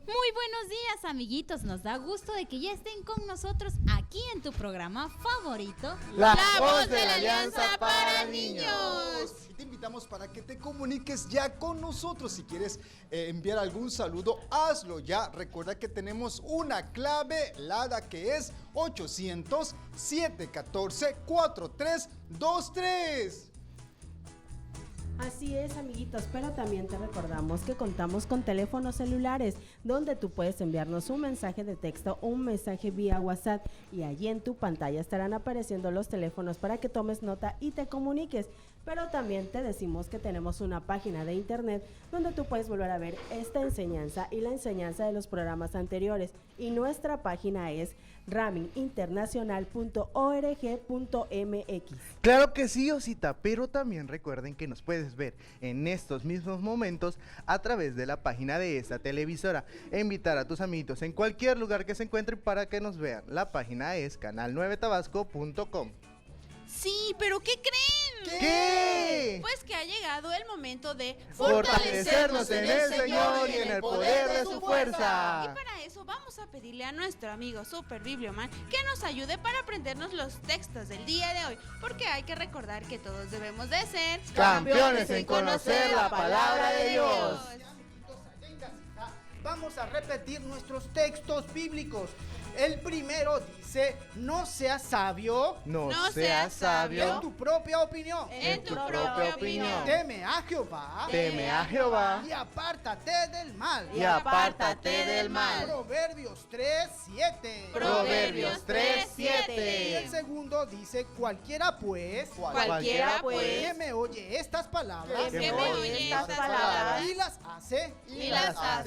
Muy buenos días, amiguitos. Nos da gusto de que ya estén con nosotros aquí en tu programa favorito, La voz de la Alianza para Niños. Y te invitamos para que te comuniques ya con nosotros. Si quieres enviar algún saludo, hazlo ya. Recuerda que tenemos una clave, LADA, que es 800-714-4323. Así es, amiguitos, pero también te recordamos que contamos con teléfonos celulares donde tú puedes enviarnos un mensaje de texto o un mensaje vía WhatsApp y allí en tu pantalla estarán apareciendo los teléfonos para que tomes nota y te comuniques. Pero también te decimos que tenemos una página de internet donde tú puedes volver a ver esta enseñanza y la enseñanza de los programas anteriores, y nuestra página es raminginternacional.org.mx. Claro que sí, Osita, pero también recuerden que nos puedes ver en estos mismos momentos a través de la página de esta televisora. E invitar a tus amiguitos en cualquier lugar que se encuentren para que nos vean. La página es canal9tabasco.com. Sí, pero ¿qué creen? ¿Qué? Pues que ha llegado el momento de Fortalecernos en el Señor y en el poder de su fuerza. Y para eso vamos a pedirle a nuestro amigo Super Biblioman que nos ayude para aprendernos los textos del día de hoy, porque hay que recordar que todos debemos de ser campeones en conocer la palabra de Dios. Vamos a repetir nuestros textos bíblicos. El primero dice: no seas sabio No seas sabio en tu propia opinión. en tu propia opinión. Teme a Jehová Teme a Jehová y apártate del mal. y apártate del mal. Proverbios 3:7. Proverbios 3:7. Y el segundo dice: cualquiera pues Cualquiera pues que me oye estas palabras que me oye estas palabras y las hace,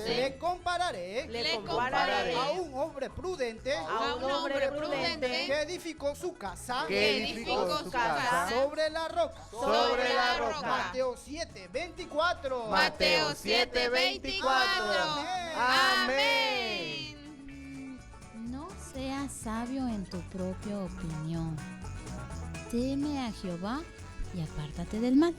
le compararé compararé a un hombre prudente a un hombre prudente que edificó su casa Que edificó su casa sobre la roca. sobre la roca. Mateo 7:24. Mateo 7:24. Amén. No seas sabio en tu propia opinión. Teme a Jehová y apártate del mal.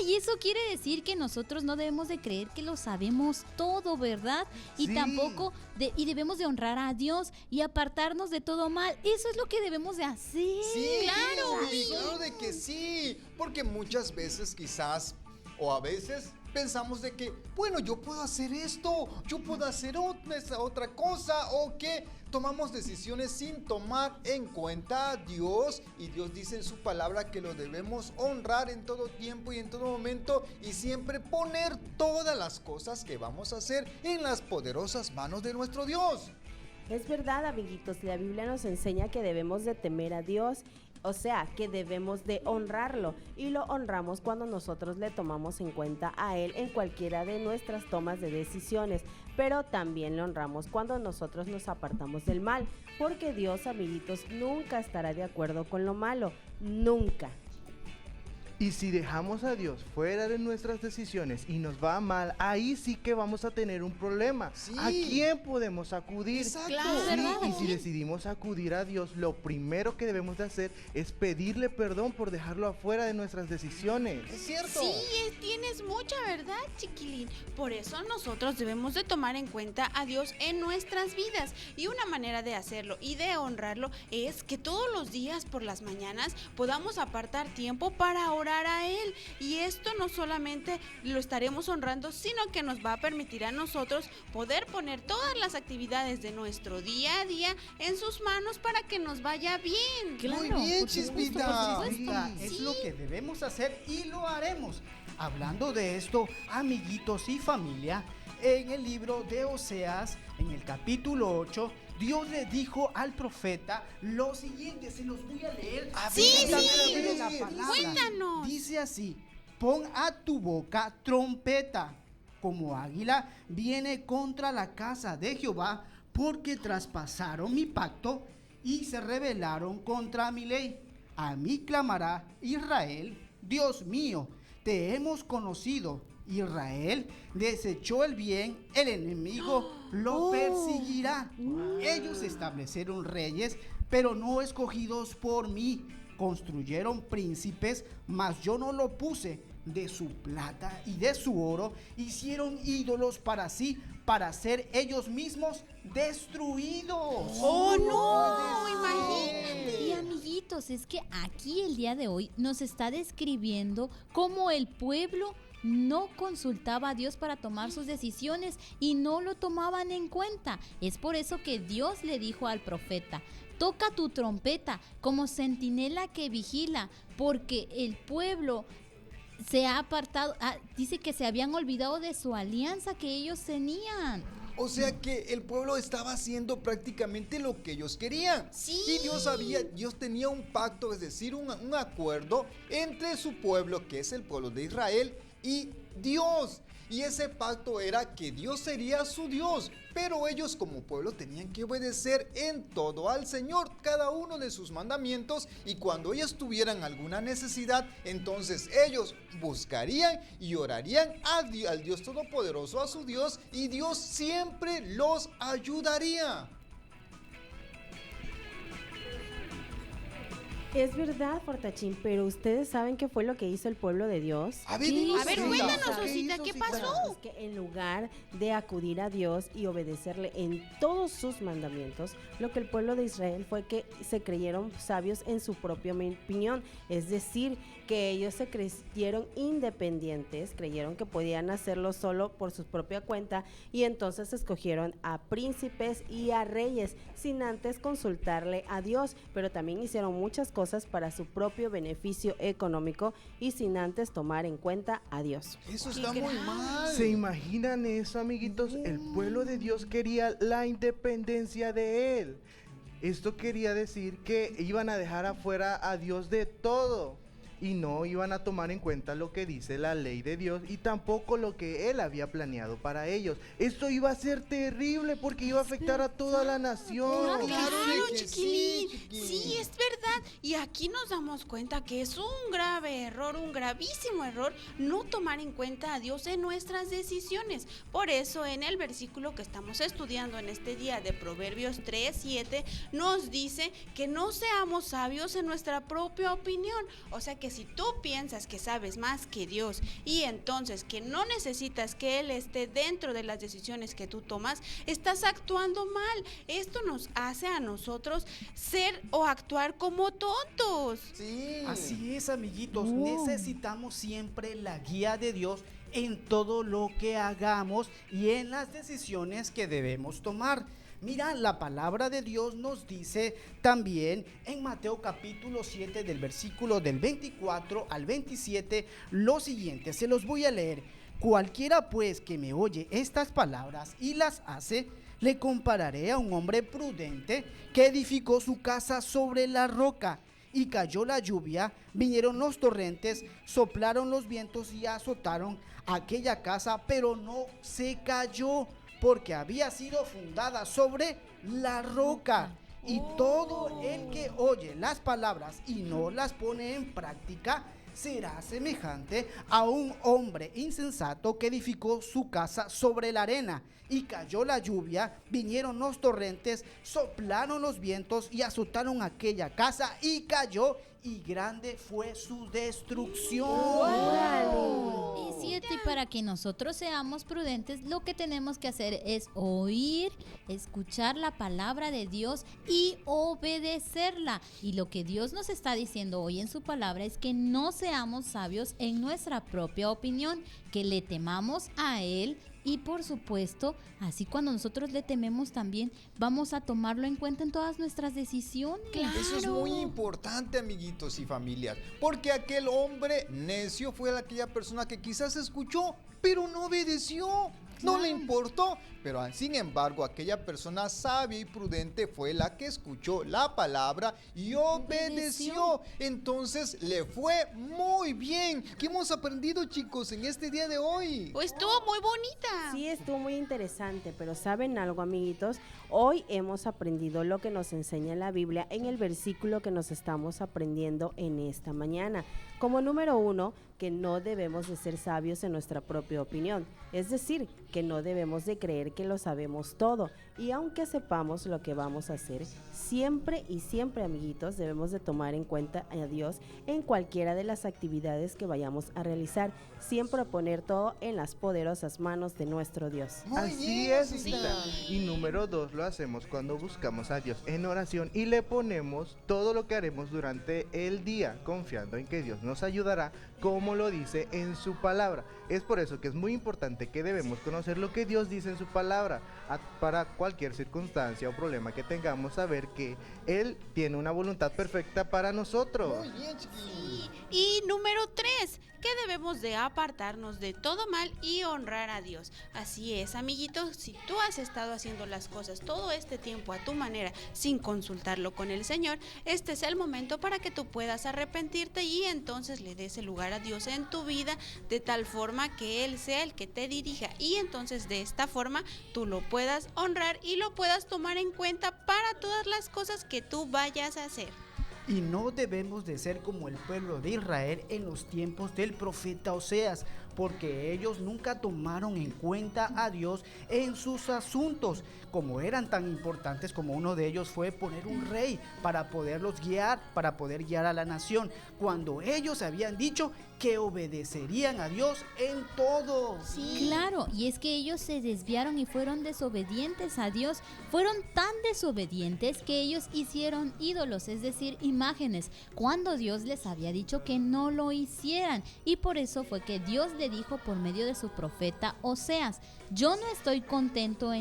Y eso quiere decir que nosotros no debemos de creer que lo sabemos todo, ¿verdad? Y Sí. tampoco y debemos de honrar a Dios y apartarnos de todo mal. Eso es lo que debemos de hacer. Sí, claro. claro de que sí. Porque muchas veces quizás, o a veces, pensamos de que, bueno, yo puedo hacer esto, yo puedo hacer esta otra cosa, o que tomamos decisiones sin tomar en cuenta a Dios, y Dios dice en su palabra que lo debemos honrar en todo tiempo y en todo momento, y siempre poner todas las cosas que vamos a hacer en las poderosas manos de nuestro Dios. Es verdad, amiguitos, la Biblia nos enseña que debemos de temer a Dios, o sea, que debemos de honrarlo, y lo honramos cuando nosotros le tomamos en cuenta a Él en cualquiera de nuestras tomas de decisiones, pero también lo honramos cuando nosotros nos apartamos del mal, porque Dios, amiguitos, nunca estará de acuerdo con lo malo, nunca. Y si dejamos a Dios fuera de nuestras decisiones y nos va mal, ahí sí que vamos a tener un problema. Sí. ¿A quién podemos acudir? Exacto. Claro, Sí, ¿verdad? y si decidimos acudir a Dios, lo primero que debemos de hacer es pedirle perdón por dejarlo afuera de nuestras decisiones. Es cierto. Sí, tienes mucha verdad, chiquilín. Por eso nosotros debemos de tomar en cuenta a Dios en nuestras vidas. Y una manera de hacerlo y de honrarlo es que todos los días por las mañanas podamos apartar tiempo para orar a Él. Y esto no solamente lo estaremos honrando, sino que nos va a permitir a nosotros poder poner todas las actividades de nuestro día a día en sus manos para que nos vaya bien. Muy bien, por supuesto, Chispita. por supuesto. Es lo que debemos hacer y lo haremos. Hablando de esto, amiguitos y familia, en el libro de Oseas, en el capítulo 8, Dios le dijo al profeta lo siguiente, se los voy a leer. Sí, Díganme la palabra. Cuéntanos. Dice así: pon a tu boca trompeta, como águila viene contra la casa de Jehová, porque traspasaron mi pacto y se rebelaron contra mi ley. A mí clamará Israel, Dios mío, te hemos conocido. Israel desechó el bien, el enemigo lo perseguirá. Ellos establecieron reyes, pero no escogidos por mí. Construyeron príncipes, mas yo no lo puse. de su plata y de su oro, hicieron ídolos para sí, para ser ellos mismos destruidos. ¡Oh, no! Imagínate. Y amiguitos, es que aquí el día de hoy nos está describiendo cómo el pueblo no consultaba a Dios para tomar sus decisiones y no lo tomaban en cuenta. Es por eso que Dios le dijo al profeta: toca tu trompeta como centinela que vigila, porque el pueblo se ha apartado, dice que se habían olvidado de su alianza que ellos tenían. O sea que el pueblo estaba haciendo prácticamente lo que ellos querían. Sí. Y Dios tenía un pacto, es decir, un acuerdo entre su pueblo, que es el pueblo de Israel, y Dios. Y ese pacto era que Dios sería su Dios, pero ellos como pueblo tenían que obedecer en todo al Señor, cada uno de sus mandamientos, y cuando ellos tuvieran alguna necesidad, entonces ellos buscarían y orarían al Dios Todopoderoso, a su Dios, y Dios siempre los ayudaría. Es verdad, Fortachín, pero ustedes saben qué fue lo que hizo el pueblo de Dios. A ver, ¿Qué? dinos, A ver, Osita. cuéntanos, Osita, hizo, ¿qué Osita? pasó? Es que en lugar de acudir a Dios y obedecerle en todos sus mandamientos, lo que el pueblo de Israel fue que se creyeron sabios en su propia opinión, es decir, que ellos se creyeron independientes, creyeron que podían hacerlo solo por su propia cuenta y entonces escogieron a príncipes y a reyes sin antes consultarle a Dios, pero también hicieron muchas cosas para su propio beneficio económico y sin antes tomar en cuenta a Dios. Eso está muy mal. ¿Se imaginan eso, amiguitos? El pueblo de Dios quería la independencia de Él. Esto quería decir que iban a dejar afuera a Dios de todo y no iban a tomar en cuenta lo que dice la ley de Dios y tampoco lo que Él había planeado para ellos. Esto iba a ser terrible porque iba a afectar a toda la nación. Claro Claro, que sí, chiquilín. chiquilín. Sí, es verdad. Y aquí nos damos cuenta que es un grave error, un gravísimo error, no tomar en cuenta a Dios en nuestras decisiones. Por eso, en el versículo que estamos estudiando en este día de Proverbios 3:7, nos dice que no seamos sabios en nuestra propia opinión. O sea que si tú piensas que sabes más que Dios y entonces que no necesitas que Él esté dentro de las decisiones que tú tomas, estás actuando mal. Esto nos hace a nosotros ser o actuar como tontos. Sí. Así es, amiguitos, necesitamos siempre la guía de Dios en todo lo que hagamos y en las decisiones que debemos tomar. Mira, la palabra de Dios nos dice también en Mateo capítulo 7 del versículo del 24 al 27 lo siguiente, se los voy a leer. Cualquiera pues que me oye estas palabras y las hace, le compararé a un hombre prudente que edificó su casa sobre la roca. Y cayó la lluvia, vinieron los torrentes, soplaron los vientos y azotaron aquella casa, pero no se cayó, porque había sido fundada sobre la roca. Y todo el que oye las palabras y no las pone en práctica será semejante a un hombre insensato que edificó su casa sobre la arena. Y cayó la lluvia, vinieron los torrentes, soplaron los vientos y azotaron aquella casa y cayó, y grande fue su destrucción. Es cierto, y para que nosotros seamos prudentes, lo que tenemos que hacer es oír, escuchar la palabra de Dios y obedecerla. Y lo que Dios nos está diciendo hoy en su palabra es que no seamos sabios en nuestra propia opinión, que le temamos a Él. Y por supuesto, así cuando nosotros le tememos también, vamos a tomarlo en cuenta en todas nuestras decisiones. Eso es muy importante, amiguitos y familias, porque aquel hombre necio fue aquella persona que quizás escuchó, pero no obedeció. No le importó, pero sin embargo aquella persona sabia y prudente fue la que escuchó la palabra y obedeció. Entonces le fue muy bien. ¿Qué hemos aprendido, chicos, en este día de hoy? Pues estuvo muy bonita. Sí, estuvo muy interesante, pero ¿saben algo, amiguitos? Hoy hemos aprendido lo que nos enseña la Biblia en el versículo que nos estamos aprendiendo en esta mañana. Como número 1, que no debemos de ser sabios en nuestra propia opinión, es decir, que no debemos de creer que lo sabemos todo, y aunque sepamos lo que vamos a hacer, siempre y siempre, amiguitos, debemos de tomar en cuenta a Dios en cualquiera de las actividades que vayamos a realizar, siempre poner todo en las poderosas manos de nuestro Dios. Muy Así bien, es, hijita. Y número 2, lo hacemos cuando buscamos a Dios en oración y le ponemos todo lo que haremos durante el día, confiando en que Dios nos ayudará, como lo dice en su palabra. Es por eso que es muy importante que debemos conocer lo que Dios dice en su palabra, para cualquier circunstancia o problema que tengamos, saber que Él tiene una voluntad perfecta para nosotros. Muy bien, chiquilín. Y número 3, que debemos de apartarnos de todo mal y honrar a Dios. Así es, amiguitos, si tú has estado haciendo las cosas todo este tiempo a tu manera, sin consultarlo con el Señor, este es el momento para que tú puedas arrepentirte y entonces le des el lugar a Dios en tu vida, de tal forma que Él sea el que te dirija, y entonces de esta forma tú lo puedas honrar y lo puedas tomar en cuenta para todas las cosas que tú vayas a hacer. Y no debemos de ser como el pueblo de Israel en los tiempos del profeta Oseas, porque ellos nunca tomaron en cuenta a Dios en sus asuntos, como eran tan importantes. Como uno de ellos fue poner un rey para poderlos guiar, para poder guiar a la nación, cuando ellos habían dicho que obedecerían a Dios en todo. Claro, y es que ellos se desviaron y fueron desobedientes a Dios. Fueron tan desobedientes que ellos hicieron ídolos, es decir, imágenes, cuando Dios les había dicho que no lo hicieran. Y por eso fue que Dios le dijo por medio de su profeta Oseas: yo no estoy contento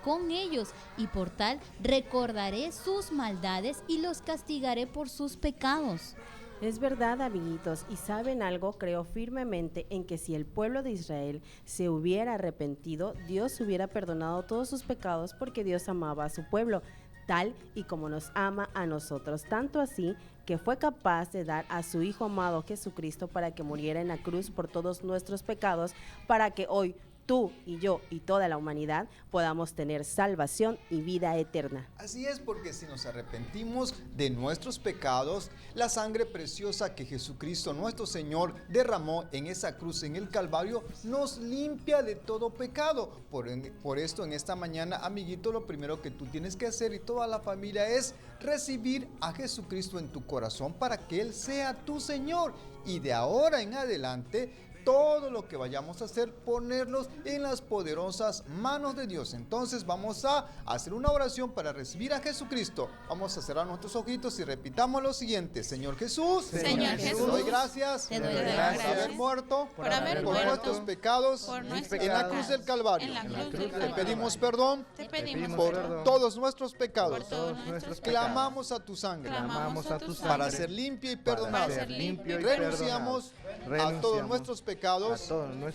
con ellos, y por tal recordaré sus maldades y los castigaré por sus pecados. Es verdad, amiguitos, y saben algo, creo firmemente en que si el pueblo de Israel se hubiera arrepentido, Dios hubiera perdonado todos sus pecados, porque Dios amaba a su pueblo, tal y como nos ama a nosotros, tanto así que fue capaz de dar a su Hijo amado Jesucristo para que muriera en la cruz por todos nuestros pecados, para que hoy tú y yo y toda la humanidad podamos tener salvación y vida eterna. Así es, porque si nos arrepentimos de nuestros pecados, la sangre preciosa que Jesucristo nuestro Señor derramó en esa cruz, en el Calvario, nos limpia de todo pecado. Por esto, en esta mañana, amiguito, lo primero que tú tienes que hacer, y toda la familia, es recibir a Jesucristo en tu corazón para que Él sea tu Señor. Y de ahora en adelante, todo lo que vayamos a hacer, ponerlos en las poderosas manos de Dios. Entonces vamos a hacer una oración para recibir a Jesucristo. Vamos a cerrar nuestros ojitos y repitamos lo siguiente: Señor Jesús, Señor Jesús, te doy gracias, te doy por gracias haber muerto, por haber por muerto, nuestros pecados por nuestros en la pecados, cruz del Calvario. en la cruz del Te Calvario. pedimos perdón Te pedimos por perdón todos nuestros pecados. por todos nuestros Clamamos a tu sangre Clamamos a tu para sangre ser limpio y Para perdonado. ser limpio y Renunciamos a todos nuestros pecados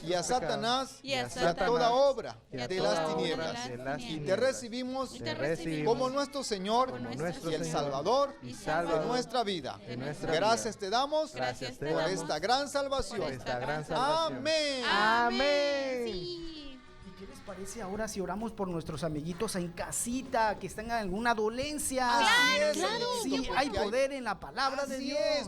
y a Satanás y a y a toda obra y a de toda las obra tinieblas. de las Y te tinieblas. recibimos Y te recibimos como nuestro Señor como nuestro y el Señor Salvador y de Salvador nuestra vida. de nuestra Gracias te damos Gracias te por damos esta gran salvación. por esta gran salvación. Amén. Amén. Sí. ¿Y qué les parece ahora si oramos por nuestros amiguitos en casita que están en alguna dolencia? Así es, claro. Sí, porque hay poder en la palabra de Así Dios. es,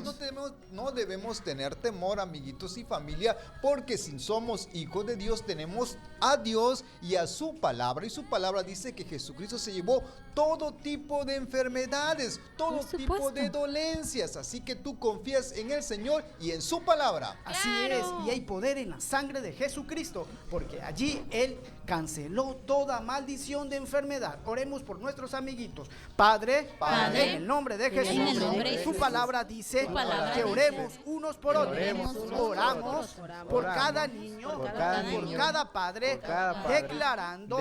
no debemos tener temor, amiguitos y familia, porque si somos hijos de Dios, tenemos a Dios y a su palabra. Y su palabra dice que Jesucristo se llevó todo tipo de enfermedades, todo Por tipo supuesto. de dolencias. Así que tú confías en el Señor y en su palabra. Así Claro. es, y hay poder en la sangre de Jesucristo, porque allí Él canceló toda maldición de enfermedad. Oremos por nuestros amiguitos. Padre, Padre, en el nombre de en el Jesús, nombre de su Jesús, palabra dice su palabra que dice oremos unos por otros. oremos unos por Oramos otros. por Oramos cada niño, por cada por niño, cada padre, por cada padre, declarando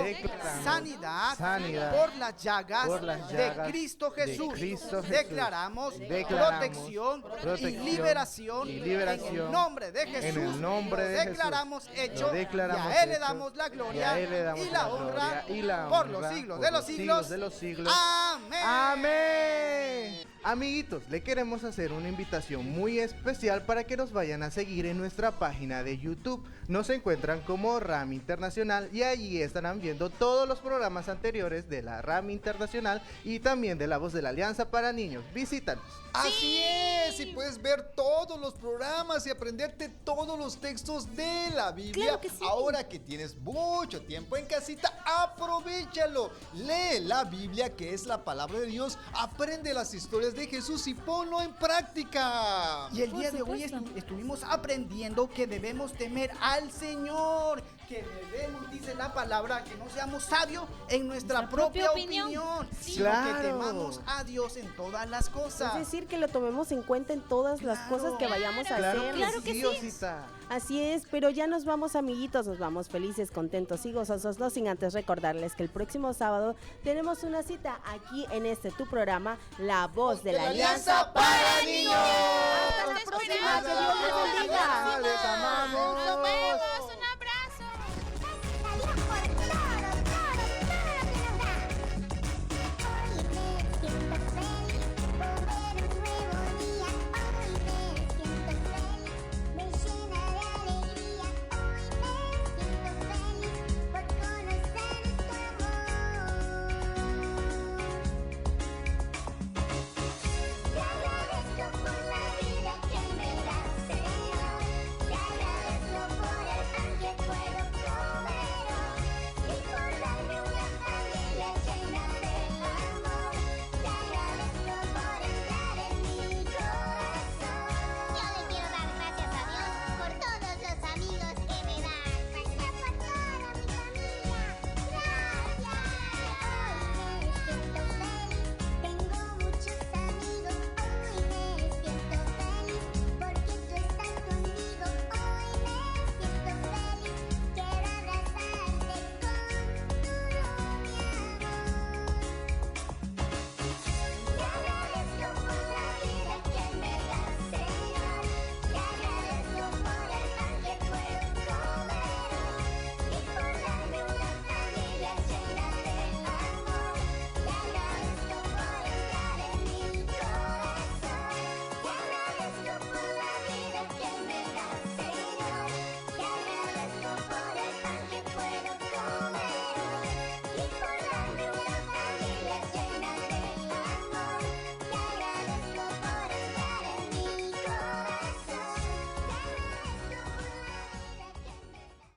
sanidad, sanidad por las llagas, por las de llagas Cristo de Jesús. Cristo Jesús. Declaramos, protección, y liberación, en el nombre de Jesús. en el nombre de Lo Jesús. declaramos hecho, Lo declaramos y a Él le hecho, damos la y gloria a Él le damos y la la honra gloria y la por honra los siglos por de los los siglos. siglos de los siglos. Amén. Amén. Amiguitos, le queremos hacer una invitación muy especial para que nos vayan a seguir en nuestra página de YouTube. Nos encuentran como RAM Internacional y allí estarán viendo todos los programas anteriores de la RAM Internacional y también de La Voz de la Alianza para Niños. Visítanos. Así es, y puedes ver todos los programas y aprenderte todos los textos de la Biblia. Claro que sí. Ahora que tienes mucho tiempo en casita, aprovéchalo. Lee la Biblia, que es la palabra de Dios. Aprende las historias de Jesús y ponlo en práctica. Y el Por día de hoy supuesto. estuvimos aprendiendo que debemos temer al Señor, que debemos, dice la palabra, que no seamos sabios en nuestra propia opinión, sino Claro. que temamos a Dios en todas las cosas. Es decir, que lo tomemos en cuenta en todas las cosas que vayamos a hacer. Claro que sí. Osita. Así es, pero ya nos vamos, amiguitos, nos vamos felices, contentos y gozosos, no sin antes recordarles que el próximo sábado tenemos una cita aquí en tu programa, La Voz de la Alianza para Niños. Hasta la próxima, que Dios les bendiga. Les amamos.